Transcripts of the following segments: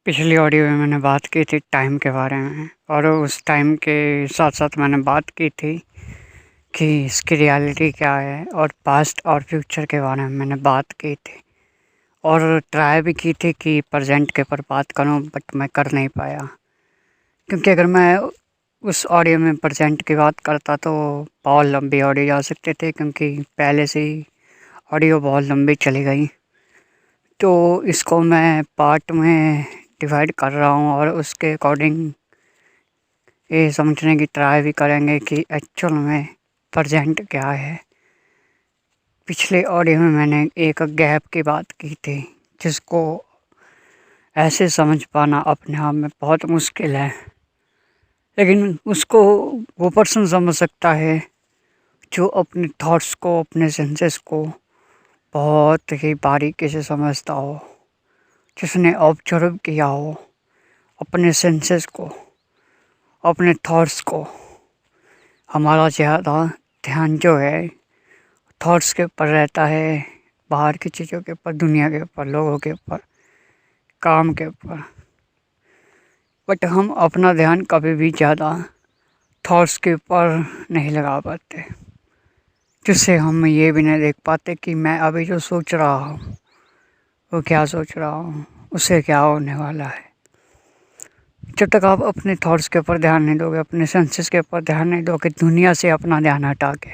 पिछली ऑडियो में मैंने बात की थी टाइम के बारे में, और उस टाइम के साथ साथ मैंने बात की थी कि इसकी रियलिटी क्या है, और पास्ट और फ्यूचर के बारे में मैंने बात की थी, और ट्राई भी की थी कि प्रेजेंट के ऊपर बात करूं, बट मैं कर नहीं पाया। क्योंकि अगर मैं उस ऑडियो में प्रेजेंट की बात करता तो बहुत लंबी ऑडियो जा सकते थे, क्योंकि पहले से ही ऑडियो बहुत लंबी चली गई। तो इसको मैं पार्ट में डिवाइड कर रहा हूँ, और उसके अकॉर्डिंग ये समझने की ट्राई भी करेंगे कि एक्चुअल में प्रेजेंट क्या है। पिछले ऑडियो में मैंने एक गैप की बात की थी, जिसको ऐसे समझ पाना अपने आप में बहुत मुश्किल है, लेकिन उसको वो पर्सन समझ सकता है जो अपने थॉट्स को, अपने सेंसेस को बहुत ही बारीकी से समझता हो, जिसने ऑब्जर्व किया हो अपने सेंसेस को, अपने थॉट्स को। हमारा ज़्यादा ध्यान जो है थॉट्स के ऊपर रहता है, बाहर की चीज़ों के ऊपर, दुनिया के ऊपर, लोगों के ऊपर, काम के ऊपर। बट हम अपना ध्यान कभी भी ज़्यादा थॉट्स के ऊपर नहीं लगा पाते, जिससे हम ये भी नहीं देख पाते कि मैं अभी जो सोच रहा हूँ वो क्या सोच रहा हूँ, उससे क्या होने वाला है। जब तक आप अपने थॉट्स के ऊपर ध्यान नहीं दोगे, अपने सेंसेस के ऊपर ध्यान नहीं दोगे, दुनिया से अपना ध्यान हटा के,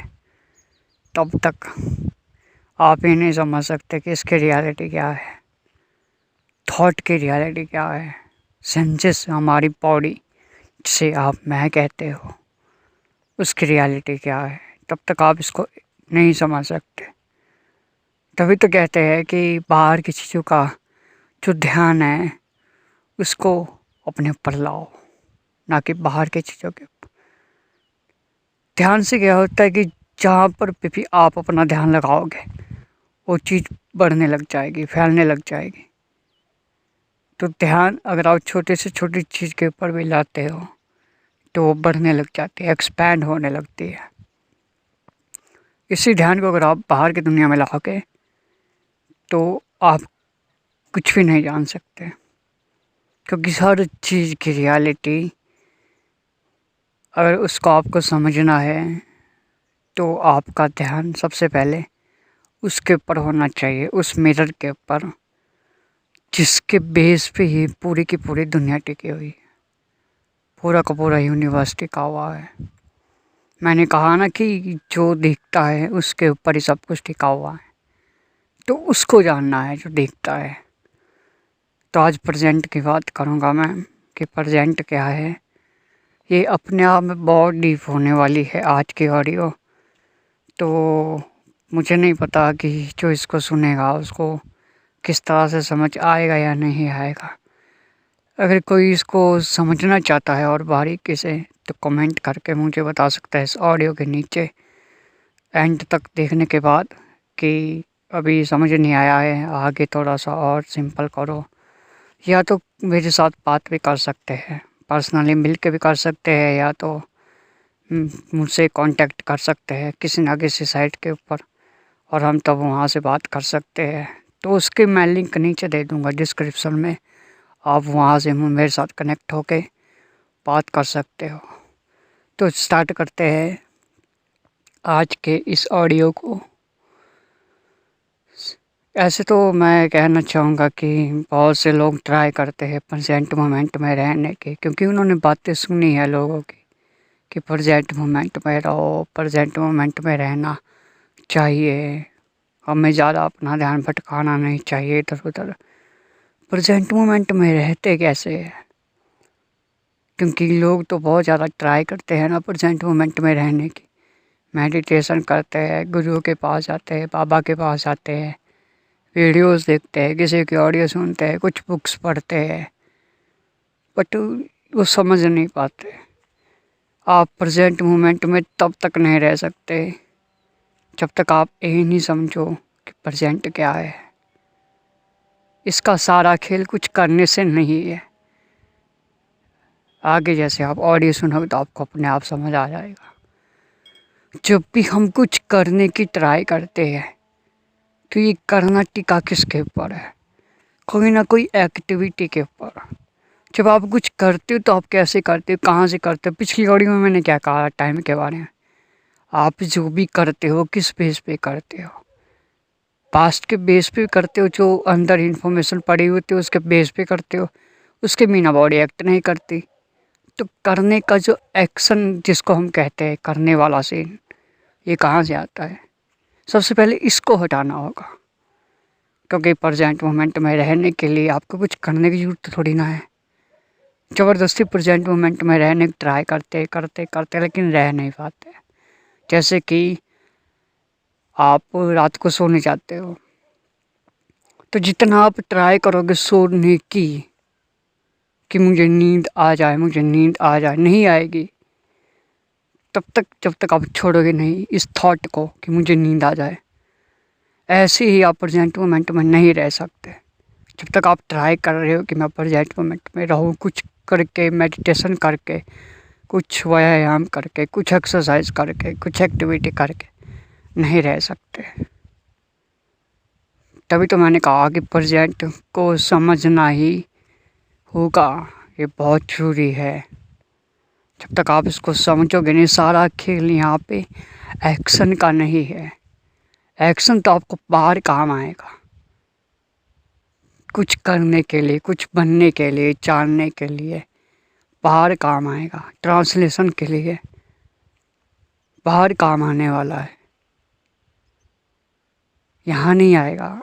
तब तक आप ही नहीं समझ सकते कि इसकी रियलिटी क्या है, थॉट की रियलिटी क्या है, सेंसेस, हमारी बॉडी जिसे आप मैं कहते हो, उसकी रियलिटी क्या है। तब तक आप इसको नहीं समझ सकते। तभी तो कहते हैं कि बाहर की चीज़ों का जो ध्यान है उसको अपने ऊपर लाओ, ना कि बाहर की चीज़ों के ऊपर। ध्यान से क्या होता है कि जहाँ पर भी आप अपना ध्यान लगाओगे वो चीज़ बढ़ने लग जाएगी, फैलने लग जाएगी। तो ध्यान अगर आप छोटे से छोटी चीज़ के ऊपर भी लाते हो तो वो बढ़ने लग जाती है, एक्सपैंड होने लगती है। इसी ध्यान को अगर आप बाहर की दुनिया में लाओगे तो आप कुछ भी नहीं जान सकते, क्योंकि हर चीज़ की रियलिटी अगर उसको आपको समझना है तो आपका ध्यान सबसे पहले उसके ऊपर होना चाहिए, उस मिरर के ऊपर, जिसके बेस पे ये पूरी की पूरी दुनिया टिकी हुई है, पूरा का पूरा यूनिवर्स टिका हुआ है। मैंने कहा ना कि जो दिखता है उसके ऊपर ही सब कुछ टिका हुआ है, तो उसको जानना है जो दिखता है। तो आज प्रेजेंट की बात करूँगा मैं कि प्रेजेंट क्या है। ये अपने आप में बहुत डीप होने वाली है आज की ऑडियो। तो मुझे नहीं पता कि जो इसको सुनेगा उसको किस तरह से समझ आएगा या नहीं आएगा। अगर कोई इसको समझना चाहता है और बारीकी से, तो कमेंट करके मुझे बता सकता है इस ऑडियो के नीचे एंड तक देखने के बाद कि अभी समझ नहीं आया है, आगे थोड़ा सा और सिंपल करो। या तो मेरे साथ बात भी कर सकते हैं, पर्सनली मिल के भी कर सकते हैं, या तो मुझसे कांटेक्ट कर सकते हैं किसी ना किसी साइट के ऊपर, और हम तब वहाँ से बात कर सकते हैं। तो उसके मैं लिंक नीचे दे दूँगा डिस्क्रिप्शन में, आप वहाँ से मेरे साथ कनेक्ट होके बात कर सकते हो। तो स्टार्ट करते हैं आज के इस ऑडियो को। ऐसे तो मैं कहना चाहूँगा कि बहुत से लोग ट्राई करते हैं प्रेजेंट मोमेंट में रहने की, क्योंकि उन्होंने बातें सुनी है लोगों की कि प्रेजेंट मोमेंट में रहो, प्रेजेंट मोमेंट में रहना चाहिए, हमें ज़्यादा अपना ध्यान भटकाना नहीं चाहिए इधर उधर। प्रेजेंट मोमेंट में रहते कैसे हैं? क्योंकि लोग तो बहुत ज़्यादा ट्राई करते हैं ना प्रेजेंट मोमेंट में रहने की। मेडिटेशन करते हैं, गुरु के पास जाते हैं, बाबा के पास जाते हैं, वीडियोस देखते हैं, किसी की ऑडियो सुनते हैं, कुछ बुक्स पढ़ते हैं, बट वो समझ नहीं पाते। आप प्रेजेंट मोमेंट में तब तक नहीं रह सकते जब तक आप यही नहीं समझो कि प्रेजेंट क्या है। इसका सारा खेल कुछ करने से नहीं है। आगे जैसे आप ऑडियो सुनोगे तो आपको अपने आप समझ आ जाएगा। जब भी हम कुछ करने की ट्राई करते हैं तो ये करना टिका किसके ऊपर है? कोई ना कोई एक्टिविटी के ऊपर। जब आप कुछ करते हो तो आप कैसे करते हो, कहाँ से करते हो। पिछली ऑडियो में मैंने क्या कहा टाइम के बारे में। आप जो भी करते हो किस बेस पे करते हो, पास्ट के बेस पे करते हो, जो अंदर इंफॉर्मेशन पड़ी होती है उसके बेस पे करते हो, उसके बिना बॉडी एक्ट नहीं करती। तो करने का जो एक्शन जिसको हम कहते हैं करने वाला सीन, ये कहाँ से आता है। सबसे पहले इसको हटाना होगा, क्योंकि प्रेजेंट मोमेंट में रहने के लिए आपको कुछ करने की ज़रूरत थोड़ी ना है। ज़बरदस्ती प्रेजेंट मोमेंट में रहने की ट्राई करते करते करते लेकिन रह नहीं पाते। जैसे कि आप रात को सोने जाते हो तो जितना आप ट्राई करोगे सोने की कि मुझे नींद आ जाए, मुझे नींद आ जाए, नहीं आएगी तब तक जब तक आप छोड़ोगे नहीं इस थॉट को कि मुझे नींद आ जाए। ऐसे ही आप प्रेजेंट मोमेंट में नहीं रह सकते। जब तक आप ट्राई कर रहे हो कि मैं प्रेजेंट मोमेंट में रहूँ, कुछ करके मेडिटेशन करके, कुछ व्यायाम करके, कुछ एक्सरसाइज करके, कुछ एक्टिविटी करके नहीं रह सकते। तभी तो मैंने कहा कि प्रेजेंट को समझना ही होगा, ये बहुत ज़रूरी है। जब तक आप इसको समझोगे नहीं, सारा खेल यहाँ पे एक्शन का नहीं है। एक्शन तो आपको बाहर काम आएगा, कुछ करने के लिए, कुछ बनने के लिए, जानने के लिए बाहर काम आएगा। ट्रांसलेशन के लिए बाहर काम आने वाला है, यहाँ नहीं आएगा।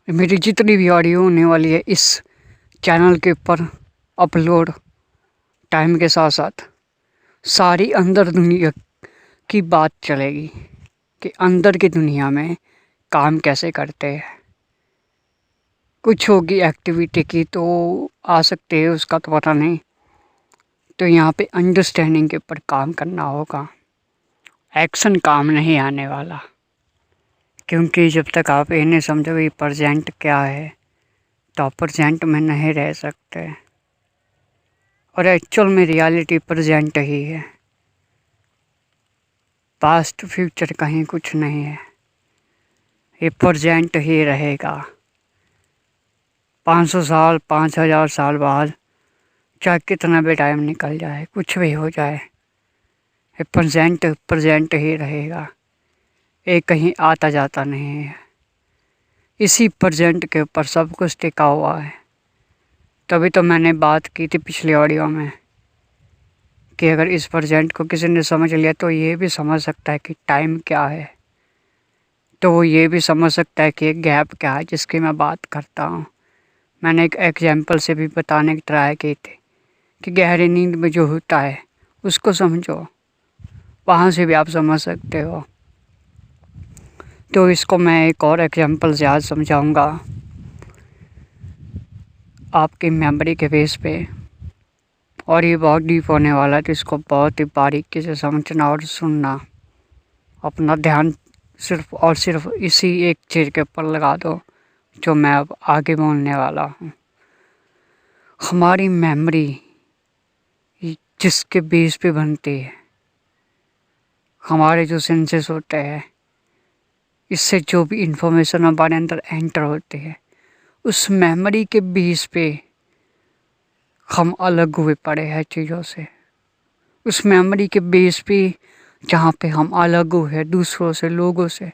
मेरी जितनी भी ऑडियो होने वाली है इस चैनल के ऊपर अपलोड, टाइम के साथ साथ सारी अंदर दुनिया की बात चलेगी कि अंदर की दुनिया में काम कैसे करते हैं। कुछ होगी एक्टिविटी की तो आ सकते हैं, उसका तो पता नहीं। तो यहाँ पे अंडरस्टैंडिंग के ऊपर काम करना होगा, एक्शन काम नहीं आने वाला। क्योंकि जब तक आप ये नहीं समझोगे प्रेजेंट क्या है तो आप प्रेजेंट में नहीं रह सकते। और एक्चुअल में रियलिटी प्रेजेंट ही है, पास्ट फ्यूचर कहीं कुछ नहीं है, ये प्रेजेंट ही रहेगा। 500 साल 5000 साल बाद चाहे कितना भी टाइम निकल जाए, कुछ भी हो जाए, ये प्रेजेंट ही रहेगा। ये कहीं आता जाता नहीं है। इसी प्रेजेंट के ऊपर सब कुछ टिका हुआ है। तभी तो मैंने बात की थी पिछली ऑडियो में कि अगर इस प्रेजेंट को किसी ने समझ लिया तो ये भी समझ सकता है कि टाइम क्या है, तो वो ये भी समझ सकता है कि एक गैप क्या है जिसकी मैं बात करता हूँ। मैंने एक एग्जाम्पल से भी बताने की ट्राई की थी कि गहरी नींद में जो होता है उसको समझो, वहाँ से भी आप समझ सकते हो। तो इसको मैं एक और एग्जाम्पल से आज समझाऊँगा आपकी मेमोरी के बेस पे, और ये बहुत डीप होने वाला है तो इसको बहुत ही बारीकी से समझना और सुनना। अपना ध्यान सिर्फ और सिर्फ इसी एक चीज़ के ऊपर लगा दो जो मैं अब आगे बोलने वाला हूँ। हमारी मेमोरी जिसके बेस पे बनती है, हमारे जो सेंसेस होते हैं, इससे जो भी इंफॉर्मेशन हमारे अंदर एंटर होती है, उस मेमोरी के बेस पे हम अलग हुए पड़े हैं चीज़ों से। उस मेमोरी के बेस पे जहाँ पे हम अलग हुए हैं दूसरों से, लोगों से,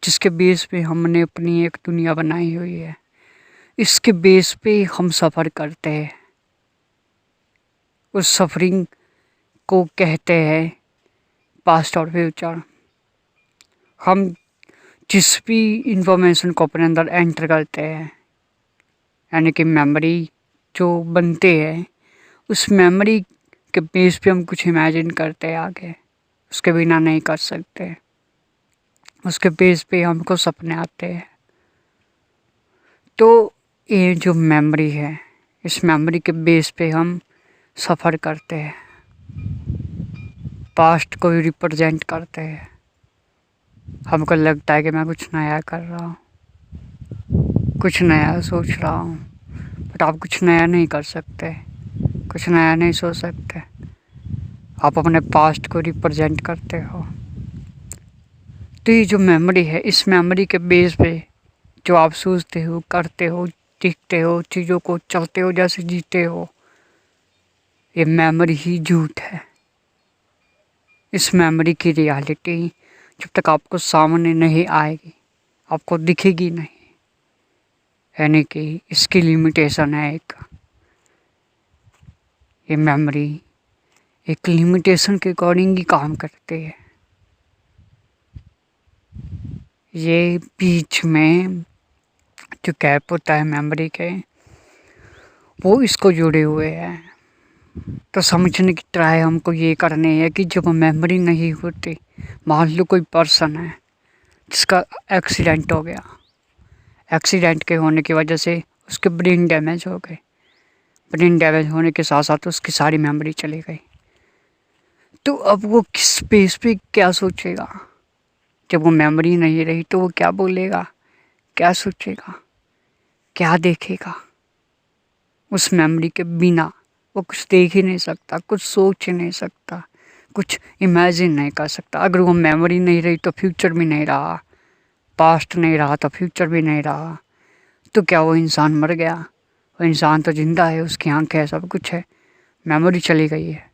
जिसके बेस पे हमने अपनी एक दुनिया बनाई हुई है, इसके बेस पे हम सफ़र करते हैं। उस सफरिंग को कहते हैं पास्ट और फ्यूचर। हम जिस भी इंफॉर्मेशन को अपने अंदर एंटर करते हैं, यानी कि मेमोरी जो बनते हैं, उस मेमोरी के बेस पे हम कुछ इमेजिन करते हैं आगे, उसके बिना नहीं कर सकते। उसके बेस पे हमको सपने आते हैं। तो ये जो मेमोरी है, इस मेमोरी के बेस पे हम सफ़र करते हैं, पास्ट को रिप्रेजेंट करते हैं। हमको लगता है कि मैं कुछ नया कर रहा हूँ, कुछ नया सोच रहा हूँ, बट आप कुछ नया नहीं कर सकते, कुछ नया नहीं सोच सकते। आप अपने पास्ट को रिप्रेजेंट करते हो। तो ये जो मेमोरी है, इस मेमोरी के बेस पे जो आप सोचते हो, करते हो, दिखते हो, चीज़ों को चलते हो, जैसे जीते हो, ये मेमोरी ही झूठ है। इस मेमोरी की रियलिटी जब तक आपको सामने नहीं आएगी, आपको दिखेगी नहीं, यानी कि इसकी लिमिटेशन है एक। ये मेमोरी एक लिमिटेशन के अकॉर्डिंग ही काम करती है। ये बीच में जो गैप होता है मेमोरी के, वो इसको जुड़े हुए हैं। तो समझने की ट्राई हमको ये करनी है कि जब मेमोरी नहीं होती, मान लो कोई पर्सन है जिसका एक्सीडेंट हो गया, एक्सीडेंट के होने की वजह से उसके ब्रेन डैमेज हो गए, ब्रेन डैमेज होने के साथ साथ उसकी सारी मेमोरी चली गई। तो अब वो किस बेस पे क्या सोचेगा? जब वो मेमोरी नहीं रही तो वो क्या बोलेगा, क्या सोचेगा, क्या देखेगा? उस मेमोरी के बिना वो कुछ देख ही नहीं सकता, कुछ सोच ही नहीं सकता, कुछ इमेजिन नहीं कर सकता। अगर वो मेमोरी नहीं रही तो फ्यूचर भी नहीं रहा, पास्ट नहीं रहा तो फ्यूचर भी नहीं रहा। तो क्या वो इंसान मर गया? वो इंसान तो जिंदा है, उसकी आंखें है, सब कुछ है, मेमोरी चली गई है,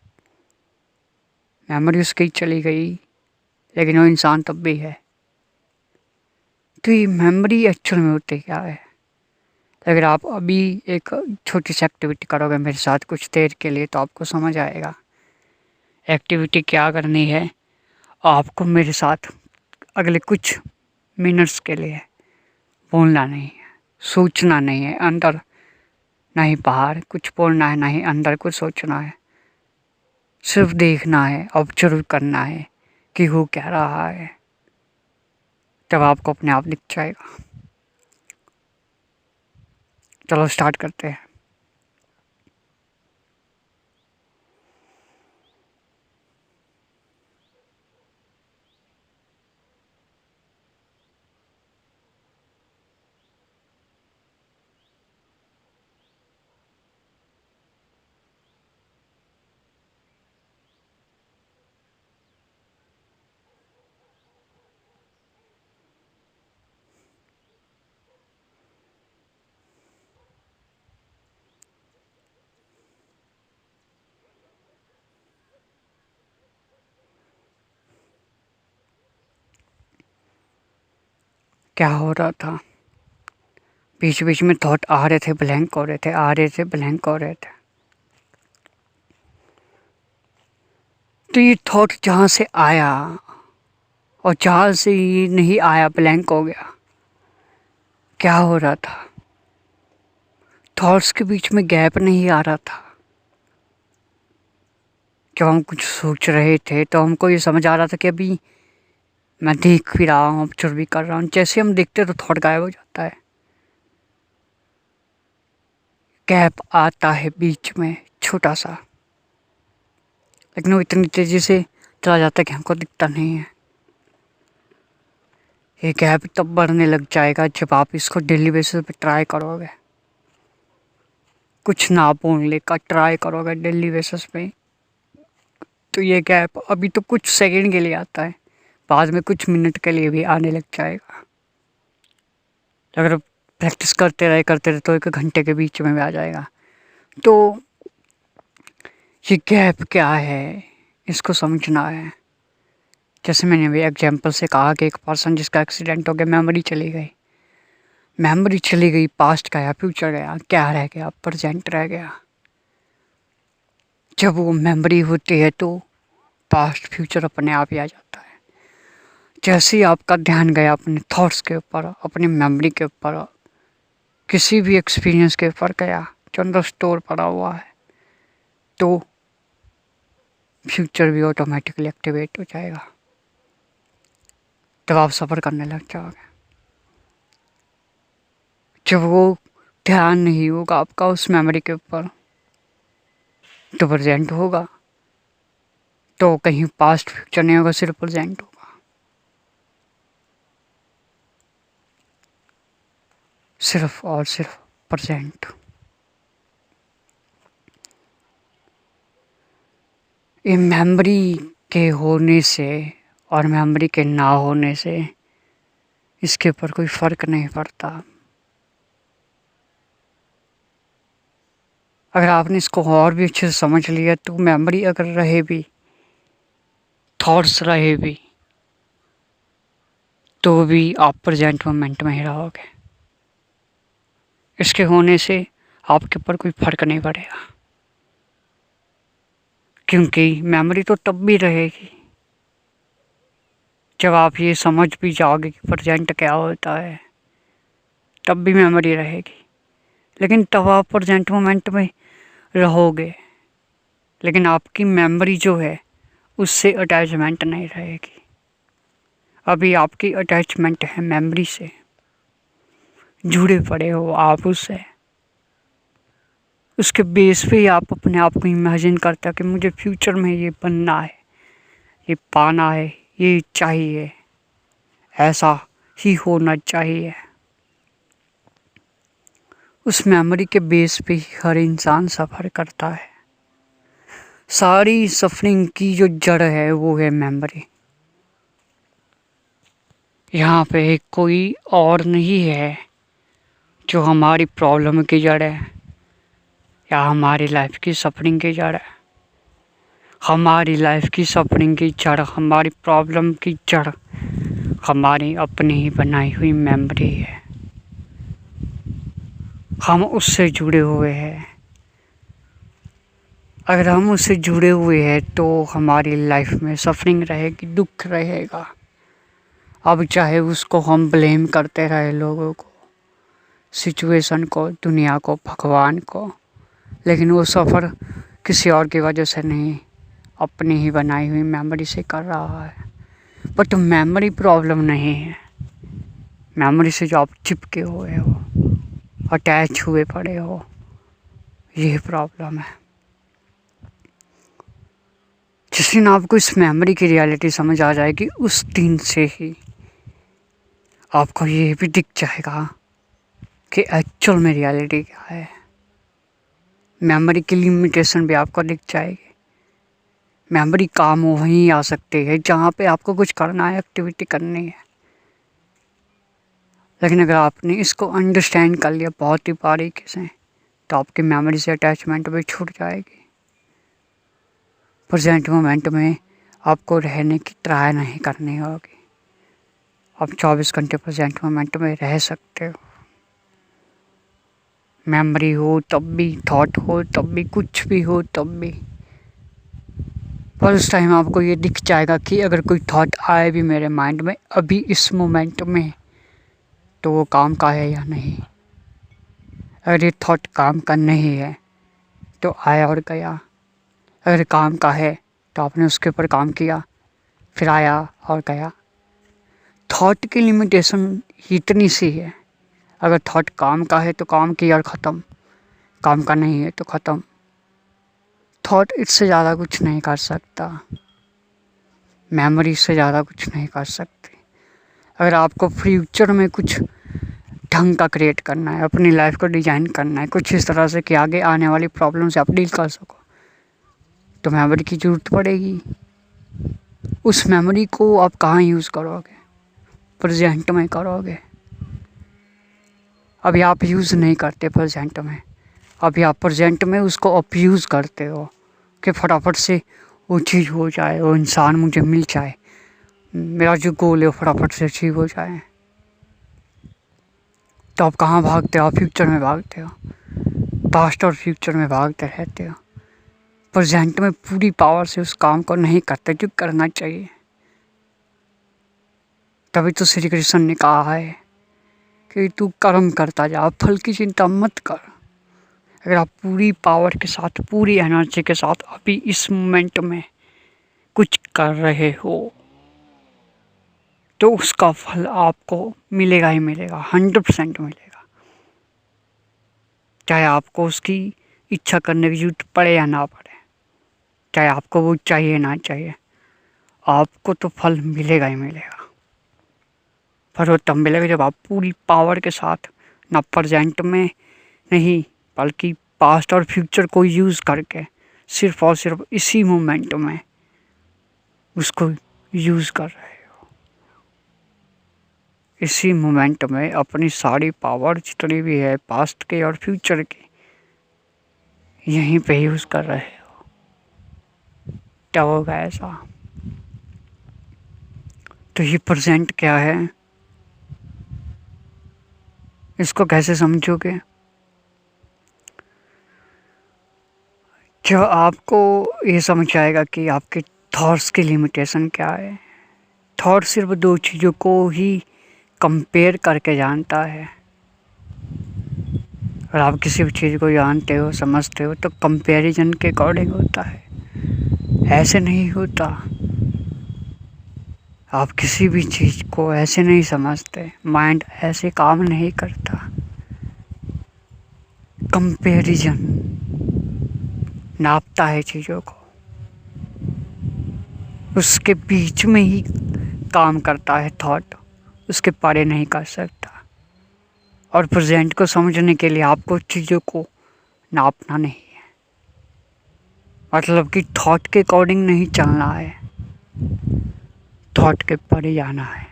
मेमोरी उसकी चली गई, लेकिन वो इंसान तब भी है। तो ये मेमोरी एक्चुअल में होती क्या है? अगर आप अभी एक छोटी सी एक्टिविटी करोगे मेरे साथ कुछ देर के लिए तो आपको समझ आएगा। एक्टिविटी क्या करनी है, आपको मेरे साथ अगले कुछ मिनट्स के लिए बोलना नहीं है, सोचना नहीं है, अंदर नहीं बाहर कुछ बोलना है, नहीं अंदर कुछ सोचना है, सिर्फ देखना है, ऑब्जर्व करना है कि वो क्या रहा है। तब आपको अपने आप दिख जाएगा। चलो स्टार्ट करते हैं। क्या हो रहा था? बीच बीच में थॉट आ रहे थे, ब्लैंक हो रहे थे, आ रहे थे, ब्लैंक हो रहे थे। तो ये थॉट जहाँ से आया और जहाँ से ये नहीं आया, ब्लैंक हो गया, क्या हो रहा था? थॉट्स के बीच में गैप नहीं आ रहा था। जब हम कुछ सोच रहे थे तो हमको ये समझ आ रहा था कि अभी मैं देख भी रहा हूँ, ऑब्जर्व भी कर रहा हूँ। जैसे हम देखते तो थॉट गायब हो जाता है, गैप आता है बीच में छोटा सा, लेकिन वो इतनी तेज़ी से चला जाता है कि हमको दिखता नहीं है। ये गैप तब बढ़ने लग जाएगा जब आप इसको डेली बेसिस पे ट्राई करोगे, कुछ ना बोलने का ट्राई करोगे डेली बेसिस पे। तो ये गैप अभी तो कुछ सेकंड के लिए आता है, बाद में कुछ मिनट के लिए भी आने लग जाएगा। अगर प्रैक्टिस करते रहे तो 1 घंटे के बीच में भी आ जाएगा। तो ये गैप क्या है, इसको समझना है। जैसे मैंने अभी एग्जाम्पल से कहा कि एक पर्सन जिसका एक्सीडेंट हो गया, मेमोरी चली गई, मेमोरी चली गई, पास्ट गया, फ्यूचर गया, क्या रह गया? प्रेजेंट रह गया। जब वो मेमोरी होती है तो पास्ट फ्यूचर अपने आप ही आ जाता है। जैसे ही आपका ध्यान गया अपने थॉट्स के ऊपर, अपनी मेमोरी के ऊपर, किसी भी एक्सपीरियंस के ऊपर गया जो अंदर स्टोर पड़ा हुआ है, तो फ्यूचर भी ऑटोमेटिकली एक्टिवेट हो जाएगा। तब आप सफ़र करने लग जाओगे। जब वो ध्यान नहीं होगा आपका उस मेमोरी के ऊपर तो प्रेजेंट होगा, तो कहीं पास्ट फ्यूचर नहीं होगा, सिर्फ प्रेजेंट होगा। सिर्फ और सिर्फ प्रेजेंट। ये मेमोरी के होने से और मेमोरी के ना होने से इसके ऊपर कोई फ़र्क नहीं पड़ता। अगर आपने इसको और भी अच्छे से समझ लिया तो मेमोरी अगर रहे भी, थॉट्स रहे भी, तो भी आप प्रेजेंट मोमेंट में ही रहोगे। इसके होने से आपके ऊपर कोई फ़र्क नहीं पड़ेगा, क्योंकि मेमोरी तो तब भी रहेगी जब आप ये समझ भी जाओगे कि प्रेजेंट क्या होता है, तब भी मेमोरी रहेगी। लेकिन तब आप प्रेजेंट मोमेंट में रहोगे, लेकिन आपकी मेमोरी जो है उससे अटैचमेंट नहीं रहेगी। अभी आपकी अटैचमेंट है मेमोरी से, जुड़े पड़े हो आप उससे। उसके बेस पे ही आप अपने आप को इमेजिन करते हो कि मुझे फ्यूचर में ये बनना है, ये पाना है, ये चाहिए, ऐसा ही होना चाहिए। उस मेमोरी के बेस पे ही हर इंसान सफ़र करता है। सारी सफरिंग की जो जड़ है वो है मेमोरी। यहाँ पे कोई और नहीं है जो हमारी प्रॉब्लम की जड़ है या हमारी लाइफ की सफरिंग की जड़ है। हमारी लाइफ की सफरिंग की जड़, हमारी प्रॉब्लम की जड़ हमारी अपनी ही बनाई हुई मेमोरी है। हम उससे जुड़े हुए हैं। अगर हम उससे जुड़े हुए हैं तो हमारी लाइफ में सफरिंग रहेगी, दुख रहेगा। अब चाहे उसको हम ब्लेम करते रहे, लोगों को, सिचुएशन को, दुनिया को, भगवान को, लेकिन वो सफ़र किसी और की वजह से नहीं, अपनी ही बनाई हुई मेमोरी से कर रहा है। बट मेमोरी प्रॉब्लम नहीं है। मेमोरी से जो आप चिपके हुए हो, अटैच हुए पड़े हो, ये प्रॉब्लम है। जिस दिन आपको इस मेमोरी की रियलिटी समझ आ जाएगी, उस दिन से ही आपको ये भी दिख जाएगा कि एक्चुअल में रियलिटी क्या है। मेमोरी की लिमिटेशन भी आपको दिख जाएगी। मेमोरी काम वहीं आ सकती है जहाँ पे आपको कुछ करना है, एक्टिविटी करनी है। लेकिन अगर आपने इसको अंडरस्टैंड कर लिया बहुत ही बारीकी से, तो आपकी मेमोरी से अटैचमेंट भी छूट जाएगी। प्रेजेंट मोमेंट में आपको रहने की ट्राई नहीं करनी होगी। आप 24 घंटे प्रेजेंट मोमेंट में रह सकते हो। मेमोरी हो तब भी, थॉट हो तब भी, कुछ भी हो तब भी। पर उस टाइम आपको ये दिख जाएगा कि अगर कोई थॉट आए भी मेरे माइंड में अभी इस मोमेंट में, तो वो काम का है या नहीं। अगर ये थॉट काम का नहीं है तो आया और गया। अगर काम का है तो आपने उसके ऊपर काम किया, फिर आया और गया। थॉट की लिमिटेशन इतनी सी है। अगर थॉट काम का है तो काम किया और ख़त्म, काम का नहीं है तो ख़त्म। थॉट इससे ज़्यादा कुछ नहीं कर सकता, मेमोरी से ज़्यादा कुछ नहीं कर सकती। अगर आपको फ्यूचर में कुछ ढंग का क्रिएट करना है, अपनी लाइफ को डिज़ाइन करना है कुछ इस तरह से कि आगे आने वाली प्रॉब्लम से आप डील कर सको, तो मेमोरी की ज़रूरत पड़ेगी। उस मेमोरी को आप कहाँ यूज़ करोगे? प्रेजेंट में करोगे। अभी आप यूज़ नहीं करते प्रेजेंट में, अभी आप प्रेजेंट में उसको अब्यूज़ करते हो कि फटाफट से वो चीज़ हो जाए, वो इंसान मुझे मिल जाए, मेरा जो गोल है वो फटाफट से अचीव हो जाए। तो आप कहाँ भागते हो? आप फ्यूचर में भागते हो, पास्ट और फ्यूचर में भागते रहते हो। प्रेजेंट में पूरी पावर से उस काम को नहीं करते जो करना चाहिए। तभी तो श्री कृष्ण ने कहा है कि तू कर्म करता जा, फल की चिंता मत कर। अगर आप पूरी पावर के साथ, पूरी एनर्जी के साथ अभी इस मोमेंट में कुछ कर रहे हो, तो उसका फल आपको मिलेगा ही मिलेगा, 100% मिलेगा। चाहे आपको उसकी इच्छा करने की जरूरत पड़े या ना पड़े, चाहे आपको वो चाहिए ना चाहिए, आपको तो फल मिलेगा ही मिलेगा। पर वो तब मिलेगा जब आप पूरी पावर के साथ, ना प्रेजेंट में नहीं बल्कि पास्ट और फ्यूचर को यूज़ करके, सिर्फ और सिर्फ इसी मोमेंट में उसको यूज़ कर रहे हो। इसी मोमेंट में अपनी सारी पावर जितनी भी है पास्ट के और फ्यूचर की यहीं पे यूज़ कर रहे हो। क्या होगा ऐसा? तो ये प्रेजेंट क्या है, इसको कैसे समझोगे? जो आपको ये समझ आएगा कि आपके थॉट्स की लिमिटेशन क्या है। थॉट सिर्फ दो चीज़ों को ही कंपेयर करके जानता है। अगर आप किसी भी चीज़ को जानते हो समझते हो तो कंपैरिजन के अकॉर्डिंग होता है, ऐसे नहीं होता। आप किसी भी चीज़ को ऐसे नहीं समझते, माइंड ऐसे काम नहीं करता। कंपैरिजन नापता है चीज़ों को, उसके बीच में ही काम करता है थॉट, उसके परे नहीं कर सकता। और प्रेजेंट को समझने के लिए आपको चीज़ों को नापना नहीं है, मतलब कि थॉट के अकॉर्डिंग नहीं चलना है, थॉट के परे जाना है।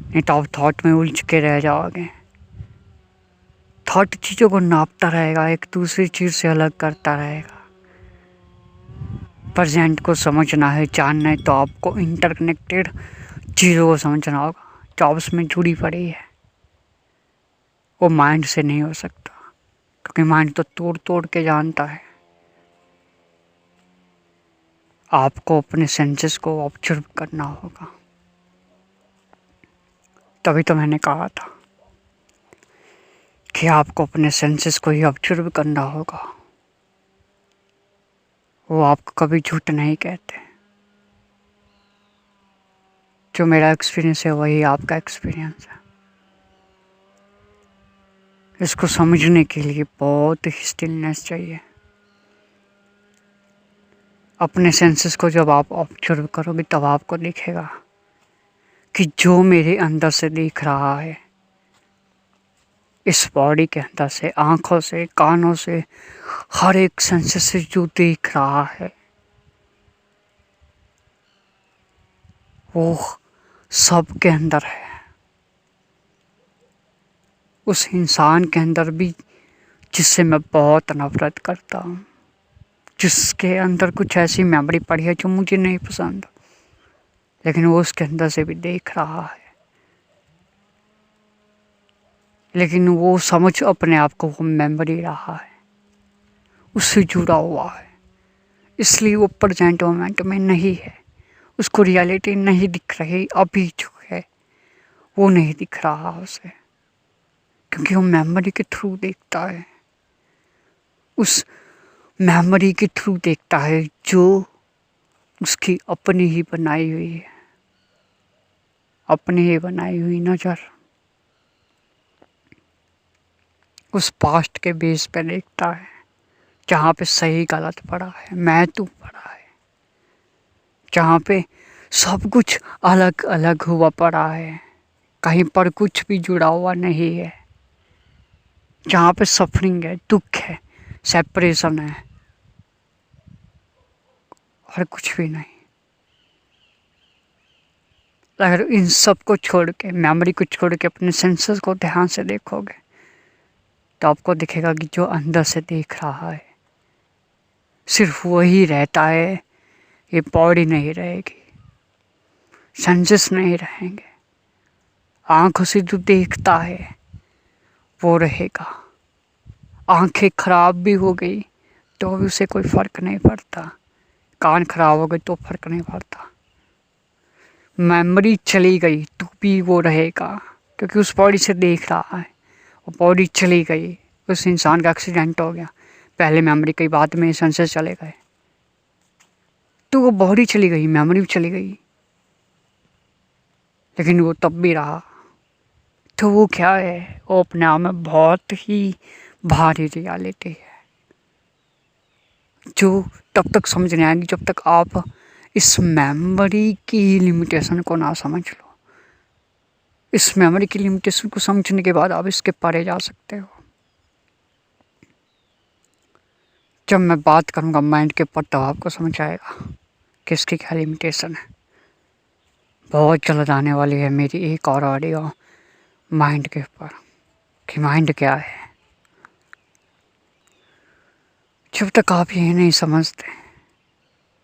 नहीं तो आप थॉट में उलझ के रह जाओगे। थॉट चीज़ों को नापता रहेगा, एक दूसरी चीज़ से अलग करता रहेगा। प्रेजेंट को समझना है, जानना है, तो आपको इंटरकनेक्टेड चीज़ों को समझना होगा जो आपस में जुड़ी पड़ी है। वो माइंड से नहीं हो सकता, क्योंकि माइंड तो तोड़ तोड़ के जानता है। आपको अपने सेंसेस को ऑब्जर्व करना होगा। तभी तो मैंने कहा था कि आपको अपने सेंसेस को ही ऑब्जर्व करना होगा। वो आपको कभी झूठ नहीं कहते। जो मेरा एक्सपीरियंस है वही आपका एक्सपीरियंस है। इसको समझने के लिए बहुत ही स्टिलनेस चाहिए। अपने सेंसेस को जब आप ऑब्जर्व करोगे तब आपको दिखेगा कि जो मेरे अंदर से दिख रहा है, इस बॉडी के अंदर से, आँखों से, कानों से, हर एक सेंसेस से जो दिख रहा है वो सब के अंदर है। उस इंसान के अंदर भी जिससे मैं बहुत नफरत करता हूँ, जिसके अंदर कुछ ऐसी मेमोरी पड़ी है जो मुझे नहीं पसंद, लेकिन वो उसके अंदर से भी देख रहा है। लेकिन वो समझ अपने आप को वो मेमोरी रहा है, उससे जुड़ा हुआ है, इसलिए वो प्रेजेंट मोमेंट में नहीं है। उसको रियलिटी नहीं दिख रही, अभी जो है वो नहीं दिख रहा उसे, क्योंकि वो मेमोरी के थ्रू देखता है। उस मेमोरी के थ्रू देखता है जो उसकी अपनी ही बनाई हुई है, अपनी ही बनाई हुई नज़र। उस पास्ट के बेस पे देखता है जहाँ पे सही गलत पड़ा है, मैं तू पड़ा है, जहाँ पे सब कुछ अलग अलग हुआ पड़ा है, कहीं पर कुछ भी जुड़ा हुआ नहीं है, जहाँ पे सफरिंग है, दुख है, सेपरेशन है और कुछ भी नहीं। अगर इन सब को छोड़ के, मेमोरी को छोड़ के अपने सेंसेस को ध्यान से देखोगे तो आपको दिखेगा कि जो अंदर से देख रहा है सिर्फ वही रहता है। ये बॉडी नहीं रहेगी, सेंसेस नहीं रहेंगे, आंखों से जो देखता है वो रहेगा। आंखें खराब भी हो गई तो भी उसे कोई फर्क नहीं पड़ता, कान खराब हो गए तो फर्क नहीं पड़ता, मेमोरी चली गई तो भी वो रहेगा, क्योंकि उस बॉडी से देख रहा है। वो बॉडी चली गई, उस इंसान का एक्सीडेंट हो गया, पहले मेमोरी कई बाद में सेंसेस चले गए, तो वो बॉडी चली गई, मेमोरी भी चली गई, लेकिन वो तब भी रहा। तो वो क्या है, वो अपने आप में बहुत ही भारी रियलिटी है, जो तब तक समझ नहीं आएगी जब तक आप इस मेमोरी की लिमिटेशन को ना समझ लो। इस मेमोरी की लिमिटेशन को समझने के बाद आप इसके परे जा सकते हो। जब मैं बात करूँगा माइंड के ऊपर तब आपको समझ आएगा कि इसकी क्या लिमिटेशन है। बहुत जल्द आने वाली है मेरी एक और ऑडियो माइंड के ऊपर कि माइंड क्या है। जब तक आप ये नहीं समझते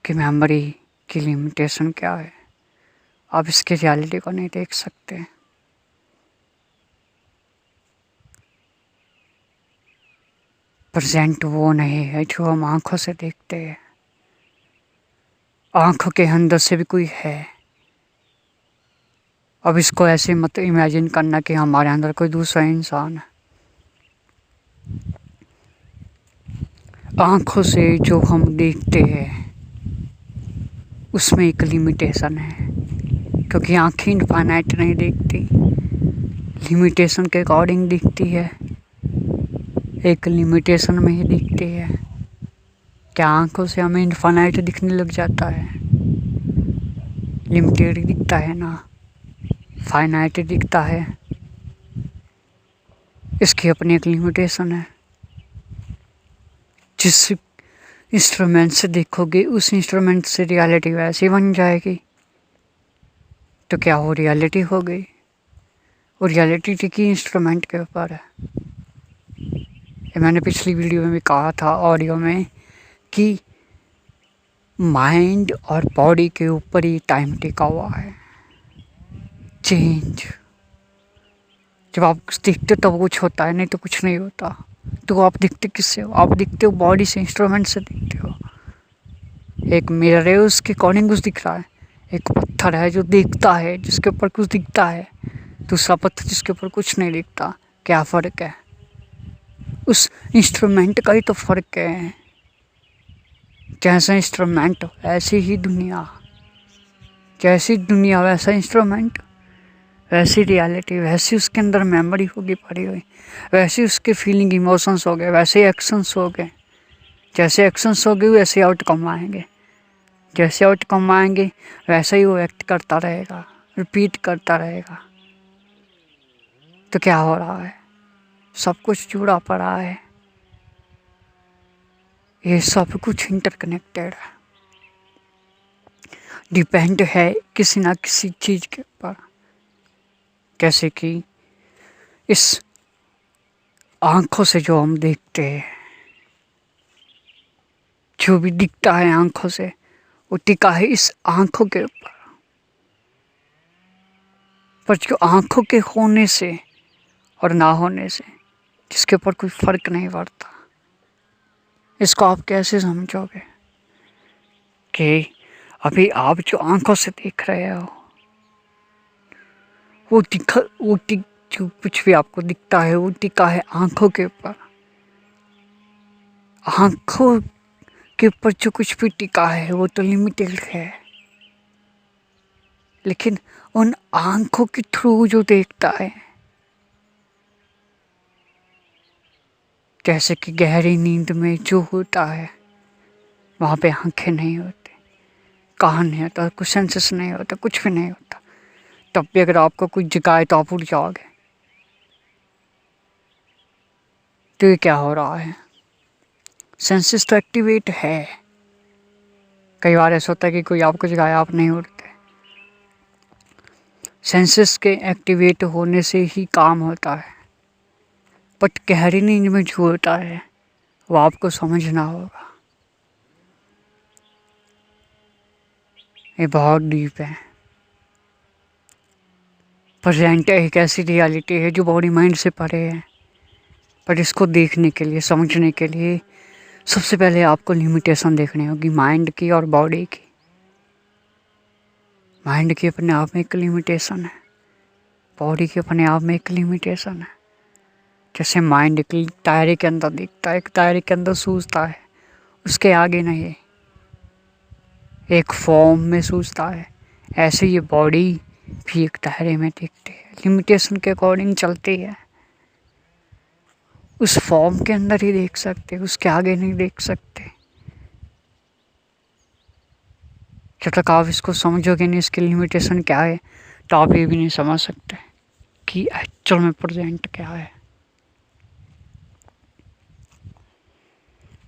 कि मेमोरी की लिमिटेशन क्या है, आप इसकी रियलिटी को नहीं देख सकते। प्रेजेंट वो नहीं है जो हम आंखों से देखते हैं। आंखों के अंदर से भी कोई है। अब इसको ऐसे मत इमेजिन करना कि हमारे अंदर कोई दूसरा इंसान है। आंखों से जो हम देखते हैं उसमें एक लिमिटेशन है, क्योंकि आंखें इनफाइनाइट नहीं देखती, लिमिटेशन के अकॉर्डिंग दिखती है, एक लिमिटेशन में ही दिखती है। क्या आंखों से हमें इनफाइनाइट दिखने लग जाता है? लिमिटेड दिखता है ना, फाइनाइट दिखता है। इसकी अपनी एक लिमिटेशन है। जिस इंस्ट्रूमेंट से देखोगे उस इंस्ट्रूमेंट से रियलिटी वैसी बन जाएगी। तो क्या वो रियलिटी हो गई? वो रियलिटी टिकी इंस्ट्रूमेंट के ऊपर है। ये मैंने पिछली वीडियो में भी कहा था, ऑडियो में, कि माइंड और बॉडी के ऊपर ही टाइम टिका हुआ है। चेंज जब आप कुछ देखते हो तब कुछ होता है, नहीं तो कुछ नहीं होता। तो आप दिखते किससे हो? आप दिखते हो बॉडी से, इंस्ट्रूमेंट से दिखते हो। एक मिरर है, उसके अकॉर्डिंग कुछ दिख रहा है। एक पत्थर है जो दिखता है, जिसके ऊपर कुछ दिखता है। दूसरा पत्थर जिसके ऊपर कुछ नहीं दिखता। क्या फ़र्क है? उस इंस्ट्रूमेंट का ही तो फ़र्क है। जैसा इंस्ट्रूमेंट ऐसी ही दुनिया, जैसी दुनिया वैसा इंस्ट्रूमेंट, वैसी रियलिटी, वैसी उसके अंदर मेमोरी होगी पड़ी हुई, वैसे उसके फीलिंग इमोशंस हो गए, वैसे एक्शंस हो गए। जैसे एक्शंस हो गए वैसे आउटकम आएंगे, जैसे आउटकम आएंगे वैसे ही वो एक्ट करता रहेगा, रिपीट करता रहेगा। तो क्या हो रहा है? सब कुछ जुड़ा पड़ा है। ये सब कुछ इंटरकनेक्टेड है, डिपेंड है किसी ना किसी चीज़ के ऊपर। जैसे कि इस आँखों से जो हम देखते हैं, जो भी दिखता है आँखों से, वो टिका है इस आँखों के ऊपर। पर जो आँखों के होने से और ना होने से, जिसके ऊपर कोई फ़र्क नहीं पड़ता, इसको आप कैसे समझोगे? कि अभी आप जो आँखों से देख रहे हो, जो कुछ भी आपको दिखता है वो टिका है आँखों के ऊपर। आँखों के ऊपर जो कुछ भी टिका है वो तो लिमिटेड है, लेकिन उन आँखों के थ्रू जो देखता है, जैसे कि गहरी नींद में जो होता है, वहाँ पे आँखें नहीं होती, कान नहीं होता, कुछ सेंसेस नहीं होता, कुछ भी नहीं होता। तब भी अगर आपको कुछ जगाए तो आप उठ जाओगे। तो ये क्या हो रहा है? सेंसेस तो एक्टिवेट है। कई बार ऐसा होता है कि कोई आपको जगाए, आप नहीं उठते। सेंसेस के एक्टिवेट होने से ही काम होता है। बट गहरी नींद में जो होता है वो आपको समझना होगा। ये बहुत डीप है। प्रेजेंट एक ऐसी रियलिटी है जो बॉडी माइंड से परे है। पर इसको देखने के लिए, समझने के लिए सबसे पहले आपको लिमिटेशन देखनी होगी माइंड की और बॉडी की। माइंड की अपने आप में एक लिमिटेशन है, बॉडी की अपने आप में एक लिमिटेशन है। जैसे माइंड एक दायरे के अंदर दिखता है, एक दायरे के अंदर सूझता है, उसके आगे नहीं, एक फॉर्म में सूझता है। ऐसे ये बॉडी भी एक दायरे में दिखती है, लिमिटेशन के अकॉर्डिंग चलती है। उस फॉर्म के अंदर ही देख सकते, उसके आगे नहीं देख सकते। जब तक आप इसको समझोगे नहीं इसकी लिमिटेशन क्या है, तो आप ये भी नहीं समझ सकते कि एक्चुअल में प्रेजेंट क्या है।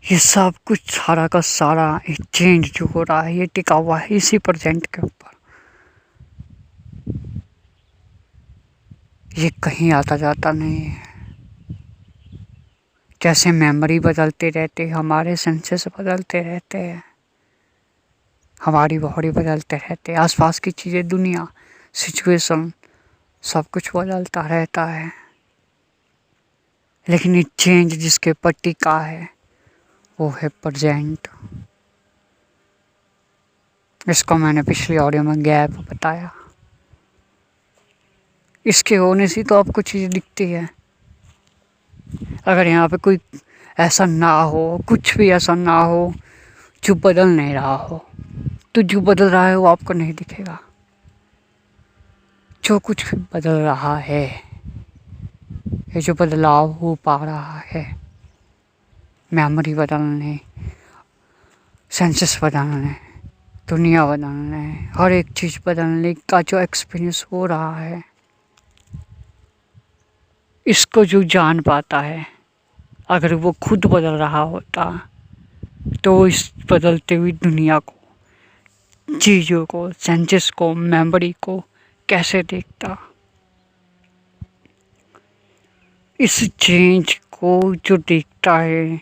ये सब कुछ सारा का सारा चेंज जो हो रहा है ये टिका हुआ है इसी प्रेजेंट के ऊपर। ये कहीं आता जाता नहीं है। जैसे मेमोरी बदलते रहते, हमारे सेंसेस बदलते रहते हैं, हमारी बॉडी बदलते रहते, आसपास की चीज़ें, दुनिया, सिचुएशन, सब कुछ बदलता रहता है। लेकिन ये चेंज जिसके ऊपर टिका है वो है प्रेजेंट। इसको मैंने पिछली ऑडियो में गैप बताया। इसके होने से तो आपको चीज़ दिखती है। अगर यहाँ पे कोई ऐसा ना हो, कुछ भी ऐसा ना हो जो बदल नहीं रहा हो, तो जो बदल रहा है वो आपको नहीं दिखेगा। जो कुछ भी बदल रहा है, ये जो बदलाव हो पा रहा है, मेमोरी बदलने, सेंसेस बदलने, दुनिया बदलने, हर एक चीज़ बदलने का जो एक्सपीरियंस हो रहा है, इसको जो जान पाता है, अगर वो खुद बदल रहा होता तो इस बदलती हुई दुनिया को, चीज़ों को, सेंसेस को, मेमोरी को कैसे देखता। इस चेंज को जो देखता है,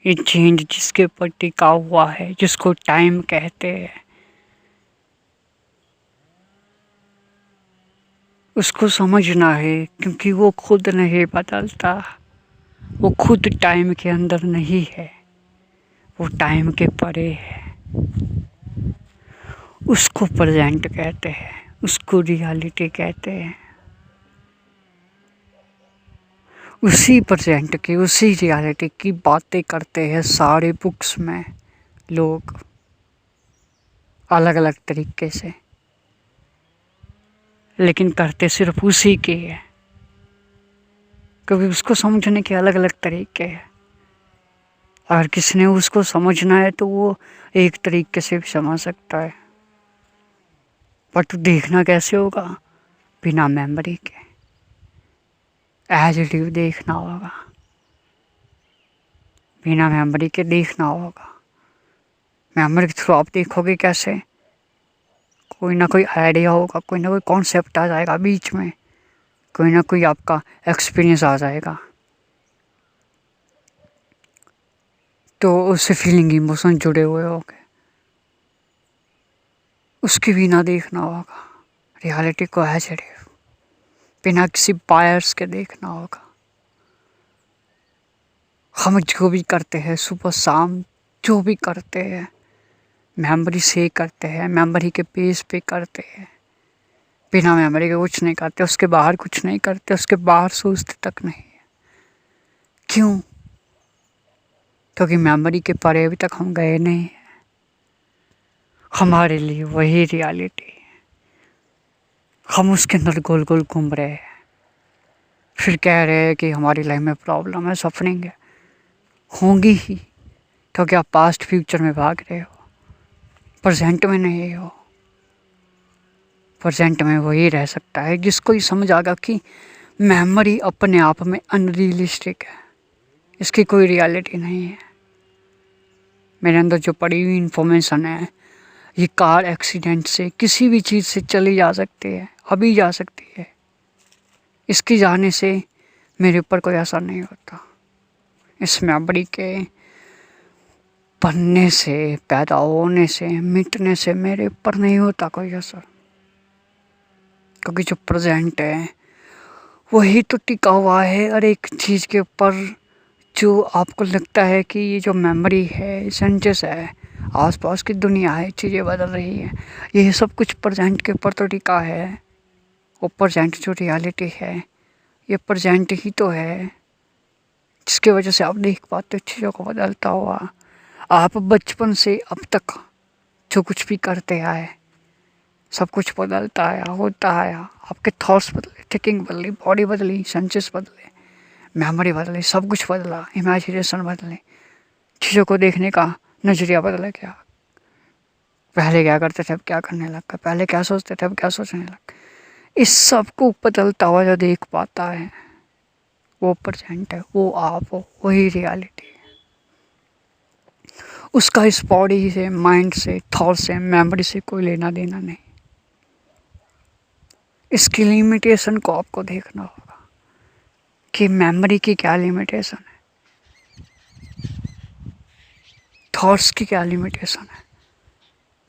ये चेंज जिसके ऊपर टिका हुआ है, जिसको टाइम कहते हैं, उसको समझना है, क्योंकि वो खुद नहीं बदलता, वो खुद टाइम के अंदर नहीं है, वो टाइम के परे है। उसको प्रेजेंट कहते हैं, उसको रियलिटी कहते हैं। उसी प्रेजेंट की, उसी रियलिटी की बातें करते हैं सारे बुक्स में लोग, अलग अलग तरीके से, लेकिन करते सिर्फ उसी के है, क्योंकि उसको समझने के अलग अलग तरीके हैं। अगर किसी ने उसको समझना है तो वो एक तरीके से भी समझ सकता है, बट देखना कैसे होगा? बिना मेमोरी के, एज इट इज देखना होगा, बिना मेमोरी के देखना होगा। मेमोरी के थ्रू आप देखोगे कैसे? कोई ना कोई आइडिया होगा, कोई ना कोई कॉन्सेप्ट आ जाएगा बीच में, कोई ना कोई आपका एक्सपीरियंस आ जाएगा, तो उससे फीलिंग इमोशन जुड़े हुए होंगे, उसके बिना देखना होगा। रियलिटी को एज इट इज, बिना किसी बायर्स के देखना होगा। हम जो भी करते हैं, सुबह शाम जो भी करते हैं, मेमोरी से करते हैं, मेमोरी के बेस पे करते हैं। बिना मेमोरी के कुछ नहीं करते, उसके बाहर कुछ नहीं करते, उसके बाहर सोचते तक नहीं है। क्यों? क्योंकि मेमोरी के परे अभी तक हम गए नहीं हैं। हमारे लिए वही रियलिटी है, हम उसके अंदर गोल गोल घूम रहे हैं, फिर कह रहे हैं कि हमारी लाइफ में प्रॉब्लम है, सफरिंग है। होंगी ही, क्योंकि आप पास्ट फ्यूचर में भाग रहे हो, प्रेजेंट में नहीं हो। प्रेजेंट में वही रह सकता है जिसको ये समझ आएगा कि मेमोरी अपने आप में अनरियलिस्टिक है, इसकी कोई रियलिटी नहीं है। मेरे अंदर जो पड़ी हुई इंफॉर्मेशन है, ये कार एक्सीडेंट से, किसी भी चीज़ से चली जा सकती है, अभी जा सकती है। इसकी जाने से मेरे ऊपर कोई असर नहीं होता। इस मेमोरी के बनने से, पैदा होने से, मिटने से मेरे ऊपर नहीं होता कोई असर, क्योंकि जो प्रेजेंट है वही तो टिका हुआ है हर एक चीज़ के ऊपर। जो आपको लगता है कि ये जो मेमोरी है, सेंसेस है, आसपास की दुनिया है, चीज़ें बदल रही हैं, ये सब कुछ प्रेजेंट के ऊपर तो टिका है। वो प्रेजेंट जो रियलिटी है, ये प्रेजेंट ही तो है, जिसकी वजह से आप देख पाते हो चीज़ों को बदलता हुआ। आप बचपन से अब तक जो कुछ भी करते आए, सब कुछ बदलता आया, होता आया। आपके थॉट्स बदले, थिंकिंग बदली, बॉडी बदली, सेंसेस बदले, मेमोरी बदली, सब कुछ बदला, इमेजिनेशन बदले, चीज़ों को देखने का नज़रिया बदला। क्या पहले क्या करते थे, अब क्या करने लग गए, पहले क्या सोचते थे, अब क्या सोचने लग गए। इस सब को बदलता हुआ जो देख पाता है, वो प्रेजेंट है, वो आप हो, वही रियलिटी है। उसका इस बॉडी से, माइंड से, थॉट से, मेमोरी से कोई लेना देना नहीं। इसकी लिमिटेशन को आपको देखना होगा कि मेमोरी की क्या लिमिटेशन है, थॉट्स की क्या लिमिटेशन है।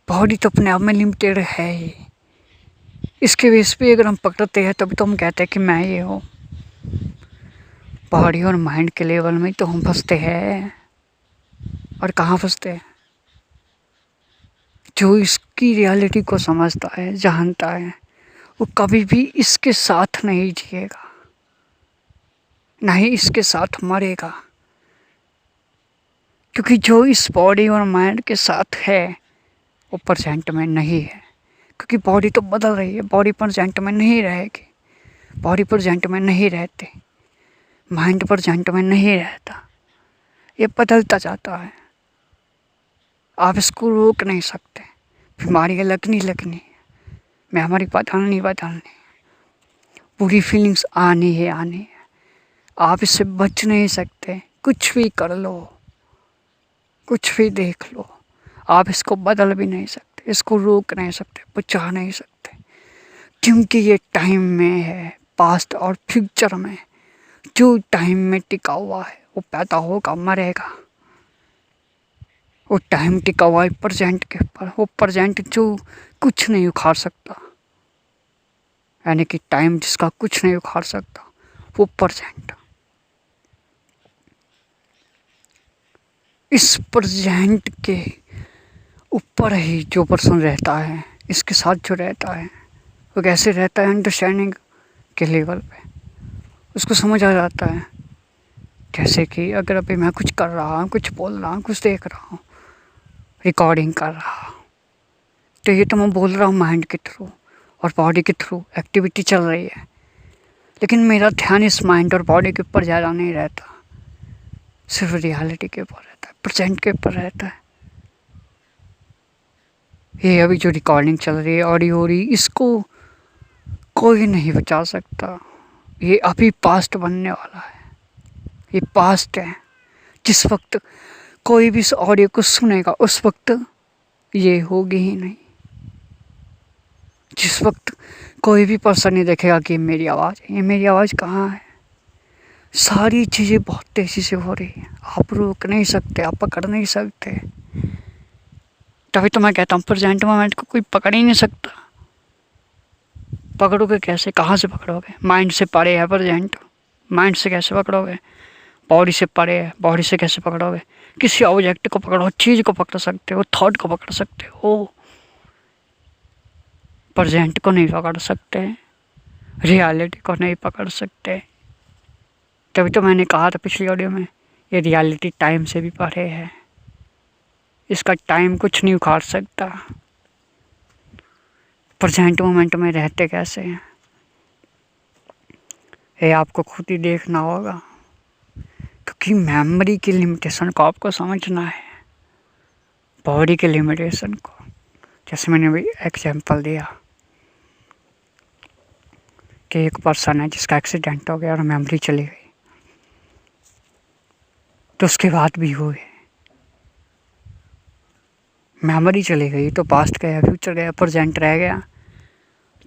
बॉडी तो अपने आप में लिमिटेड है ही। इसके बेस पे अगर हम पकड़ते हैं तभी तो हम कहते हैं कि मैं ये हूँ। बॉडी और माइंड के लेवल में तो हम फंसते हैं। और कहाँ फंसते हैं? जो इसकी रियलिटी को समझता है, जानता है, वो कभी भी इसके साथ नहीं जिएगा, ना ही इसके साथ मरेगा। क्योंकि जो इस बॉडी और माइंड के साथ है वो प्रेजेंट में नहीं है। क्योंकि बॉडी तो बदल रही है, बॉडी प्रेजेंट में नहीं रहेगी, बॉडी प्रेजेंट में नहीं रहती, माइंड प्रेजेंट में नहीं रहता, ये बदलता जाता है। आप इसको रोक नहीं सकते। बीमारियाँ लगनी लगनी, मेमोरी बदलनी बदलनी, पूरी फीलिंग्स आनी है आनी है। आप इससे बच नहीं सकते। कुछ भी कर लो, कुछ भी देख लो, आप इसको बदल भी नहीं सकते, इसको रोक नहीं सकते, बचा नहीं सकते। क्योंकि ये टाइम में है, पास्ट और फ्यूचर में। जो टाइम में टिका हुआ है वो पैदा होगा, मरेगा। वो टाइम टिका हुआ है प्रेजेंट के ऊपर। वो प्रेजेंट जो कुछ नहीं उखाड़ सकता, यानी कि टाइम जिसका कुछ नहीं उखाड़ सकता, वो प्रेजेंट। इस प्रेजेंट के ऊपर ही जो पर्सन रहता है, इसके साथ जो रहता है, वो कैसे रहता है? अंडरस्टैंडिंग के लेवल पे उसको समझ आ जाता है। जैसे कि अगर अभी मैं कुछ कर रहा हूँ, कुछ बोल रहा हूँ, कुछ देख रहा हूँ, रिकॉर्डिंग कर रहा हूँ, तो ये तो मैं बोल रहा हूँ माइंड के थ्रू और बॉडी के थ्रू एक्टिविटी चल रही है। लेकिन मेरा ध्यान इस माइंड और बॉडी के ऊपर ज़्यादा नहीं रहता, सिर्फ रियलिटी के ऊपर रहता है, प्रेजेंट के ऊपर रहता है। ये अभी जो रिकॉर्डिंग चल रही है, ऑडियो हो रही, इसको कोई नहीं बचा सकता। ये अभी पास्ट बनने वाला है, ये पास्ट है। जिस वक्त कोई भी इस ऑडियो को सुनेगा उस वक्त ये होगी ही नहीं। जिस वक्त कोई भी पर्सन नहीं देखेगा कि मेरी आवाज़ है, ये मेरी आवाज़ कहाँ है। सारी चीज़ें बहुत तेज़ी से हो रही हैं, आप रोक नहीं सकते, आप पकड़ नहीं सकते। तभी तो मैं कहता हूँ प्रेजेंट मोमेंट को कोई पकड़ ही नहीं सकता। पकड़ोगे कैसे? कहाँ से पकड़ोगे? माइंड से परे है प्रेजेंट, माइंड से कैसे पकड़ोगे? बॉडी से परे है, बॉडी से कैसे पकड़ोगे? किसी ऑब्जेक्ट को पकड़ो, चीज़ को पकड़ सकते हो, थॉट को पकड़ सकते हो, प्रेजेंट को नहीं पकड़ सकते, रियलिटी को नहीं पकड़ सकते। तभी तो मैंने कहा था पिछली ऑडियो में, ये रियलिटी टाइम से भी परे है, इसका टाइम कुछ नहीं उखाड़ सकता। प्रेजेंट मोमेंट में रहते कैसे हैं ये आपको खुद ही देखना होगा। क्योंकि मेमोरी की लिमिटेशन को आपको समझना है, बॉडी के लिमिटेशन को। जैसे मैंने अभी एग्जांपल दिया कि एक पर्सन है जिसका एक्सीडेंट हो गया और मेमोरी चली गई, तो उसके बाद भी हुए, मेमोरी चली गई तो पास्ट गया, फ्यूचर गया, प्रेजेंट रह गया।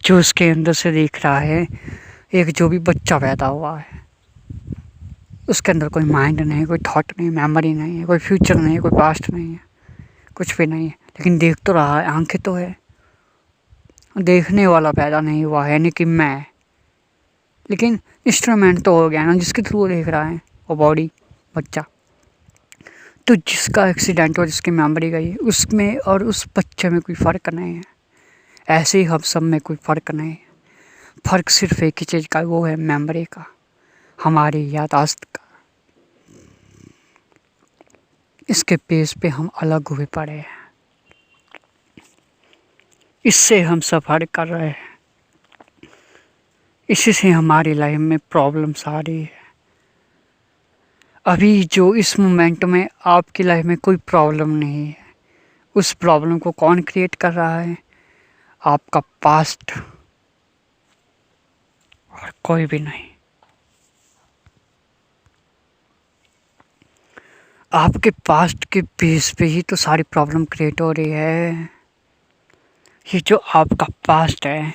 जो उसके अंदर से दिख रहा है, एक जो भी बच्चा पैदा हुआ है, उसके अंदर कोई माइंड नहीं, कोई थॉट नहीं, मेमोरी नहीं है, कोई फ्यूचर नहीं है, कोई पास्ट नहीं है, कुछ भी नहीं है। लेकिन देख तो रहा है, आंखें तो है, देखने वाला पैदा नहीं हुआ है, यानी कि मैं। लेकिन इंस्ट्रूमेंट तो हो गया ना जिसके थ्रू देख रहा है, वो बॉडी, बच्चा। तो जिसका एक्सीडेंट हो, जिसकी मेमोरी गई, उसमें और उस बच्चे में कोई फ़र्क नहीं है। ऐसे ही हम सब में कोई फ़र्क नहीं है। फ़र्क सिर्फ एक ही चीज़ का, वो है मेमोरी का, हमारी याददाश्त का। इसके बेस पे हम अलग हुए पड़े हैं, इससे हम सफ़र कर रहे हैं, इसी से हमारी लाइफ में प्रॉब्लम्स आ रही है। अभी जो इस मोमेंट में आपकी लाइफ में कोई प्रॉब्लम नहीं है, उस प्रॉब्लम को कौन क्रिएट कर रहा है? आपका पास्ट, और कोई भी नहीं। आपके पास्ट के बेस पे ही तो सारी प्रॉब्लम क्रिएट हो रही है। ये जो आपका पास्ट है,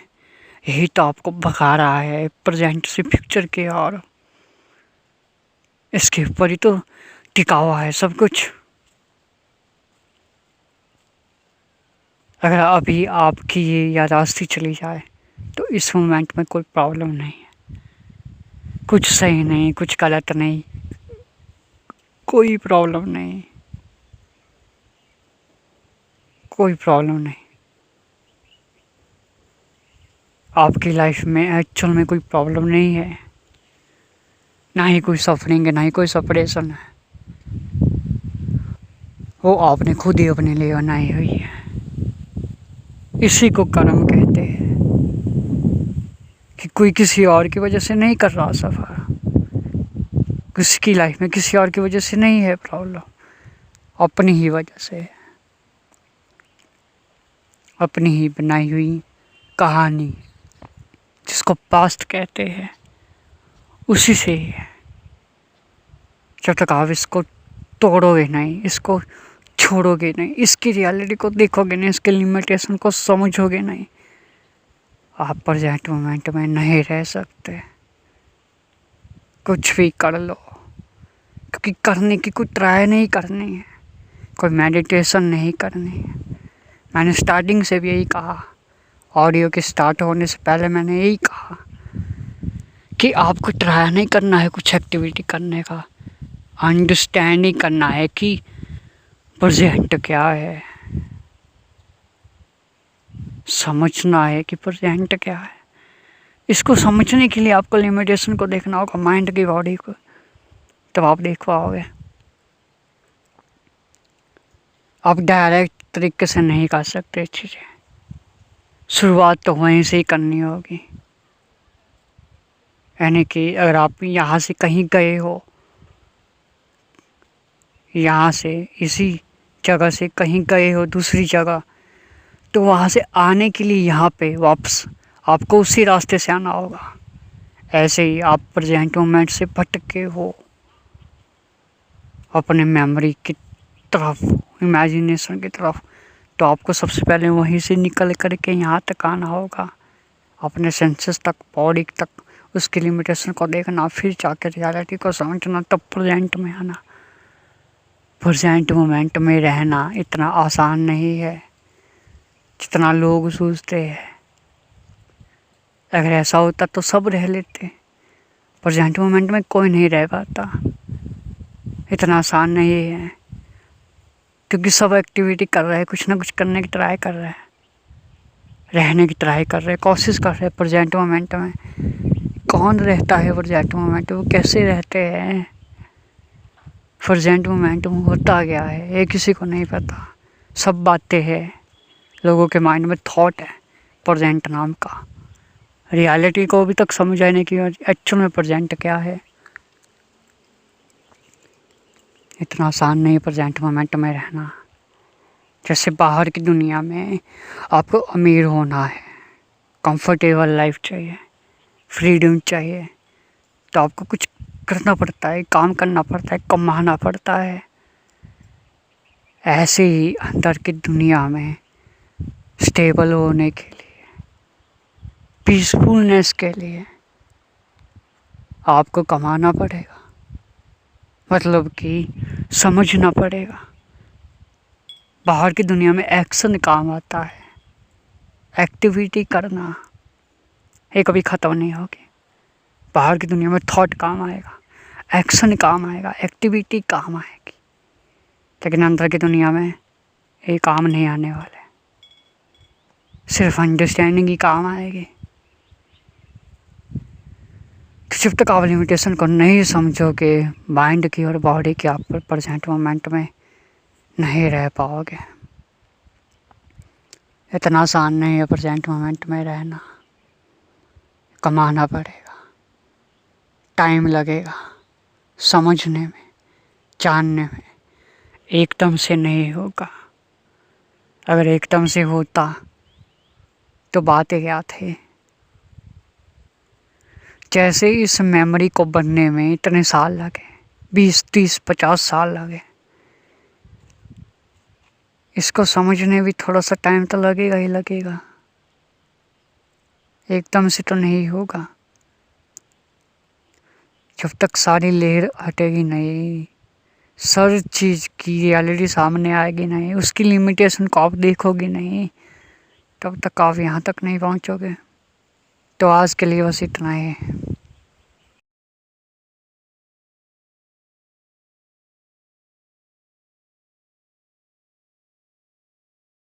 यही तो आपको भगा रहा है प्रेजेंट से फ्यूचर के, और इसके ऊपर ही तो टिका हुआ है सब कुछ। अगर अभी आपकी ये याददाश्त चली जाए तो इस मोमेंट में कोई प्रॉब्लम नहीं है, कुछ सही नहीं, कुछ गलत नहीं, कोई प्रॉब्लम नहीं, कोई प्रॉब्लम नहीं। आपकी लाइफ में एक्चुअल में कोई प्रॉब्लम नहीं है, ना ही कोई सफरिंग है, ना ही कोई सेपरेशन है। वो आपने खुद ही अपने लिए बनाई हुई है। इसी को कर्म कहते हैं कि कोई किसी और की वजह से नहीं कर रहा सफ़र, किसी की लाइफ में किसी और की वजह से नहीं है प्रॉब्लम, अपनी ही वजह से है। अपनी ही बनाई हुई कहानी जिसको पास्ट कहते हैं, उसी से ही है। जब तक आप इसको तोड़ोगे नहीं, इसको छोड़ोगे नहीं, इसकी रियलिटी को देखोगे नहीं, इसके लिमिटेशन को समझोगे नहीं, आप प्रेजेंट मोमेंट में नहीं रह सकते। कुछ भी कर लो, क्योंकि करने की कोई ट्राई नहीं करनी है, कोई मेडिटेशन नहीं करनी है। मैंने स्टार्टिंग से भी यही कहा, ऑडियो के स्टार्ट होने से पहले मैंने यही कहा कि आपको ट्राई नहीं करना है कुछ एक्टिविटी करने का, अंडरस्टैंडिंग करना है कि प्रेजेंट क्या है, समझना है कि प्रेजेंट क्या है। इसको समझने के लिए आपको लिमिटेशन को देखना होगा, माइंड की, बॉडी को, तब आप देख पाओगे। आप डायरेक्ट तरीके से नहीं कर सकते चीज़ें, शुरुआत तो वहीं से ही करनी होगी। यानी कि अगर आप यहाँ से कहीं गए हो, यहाँ से इसी जगह से कहीं गए हो दूसरी जगह, तो वहाँ से आने के लिए यहाँ पे वापस आपको उसी रास्ते से आना होगा। ऐसे ही आप प्रेजेंट मोमेंट से भटके हो अपने मेमोरी की तरफ, इमेजिनेशन की तरफ, तो आपको सबसे पहले वहीं से निकल कर के यहाँ तक आना होगा, अपने सेंसेस तक, बॉडी तक, उसकी लिमिटेशन को देखना, फिर जाकर रियलिटी को समझना, तब प्रेजेंट में आना। प्रेजेंट मोमेंट में रहना इतना आसान नहीं है जितना लोग सोचते हैं। अगर ऐसा होता तो सब रह लेते, प्रेजेंट मोमेंट में कोई नहीं रह पाता। इतना आसान नहीं है, क्योंकि सब एक्टिविटी कर रहे हैं, कुछ ना कुछ करने की ट्राई कर रहे हैं, रहने की ट्राई कर रहे हैं, कोशिश कर रहे हैं प्रेजेंट मोमेंट में। कौन रहता है प्रेजेंट मोमेंट में, वो कैसे रहते हैं प्रेजेंट मोमेंट में, होता क्या है ये किसी को नहीं पता। सब बातें हैं, लोगों के माइंड में थॉट है प्रेजेंट नाम का, रियलिटी को अभी तक समझ आने की एक्चुअल में प्रेजेंट क्या है। इतना आसान नहीं प्रेजेंट मोमेंट में रहना। जैसे बाहर की दुनिया में आपको अमीर होना है, कंफर्टेबल लाइफ चाहिए, फ्रीडम चाहिए, तो आपको कुछ करना पड़ता है, काम करना पड़ता है, कमाना पड़ता है। ऐसे ही अंदर की दुनिया में स्टेबल होने के लिए, पीसफुलनेस के लिए आपको कमाना पड़ेगा, मतलब कि समझना पड़ेगा। बाहर की दुनिया में एक्शन काम आता है, एक्टिविटी करना, ये कभी ख़त्म नहीं होगी। बाहर की दुनिया में थॉट काम आएगा, एक्शन काम आएगा, एक्टिविटी काम आएगी, लेकिन अंदर की दुनिया में ये काम नहीं आने वाले, सिर्फ अंडरस्टैंडिंग ही काम आएगी। तो जब तक आप लिमिटेशन को नहीं समझोगे माइंड की और बॉडी की, आप प्रेजेंट मोमेंट में नहीं रह पाओगे। इतना आसान नहीं है प्रेजेंट मोमेंट में रहना, कमाना पड़ेगा, टाइम लगेगा समझने में, जानने में, एकदम से नहीं होगा। अगर एकदम से होता तो बातें क्या थी। जैसे इस मेमोरी को बनने में इतने साल लगे, 20, 30, 50 साल लगे, इसको समझने भी थोड़ा सा टाइम तो लगेगा ही लगेगा। एकदम से तो नहीं होगा। जब तक सारी लेयर हटेगी नहीं, हर चीज़ की रियलिटी सामने आएगी नहीं, उसकी लिमिटेशन को आप देखोगे नहीं, तब तक आप यहाँ तक नहीं पहुँचोगे। तो आज के लिए बस इतना ही है।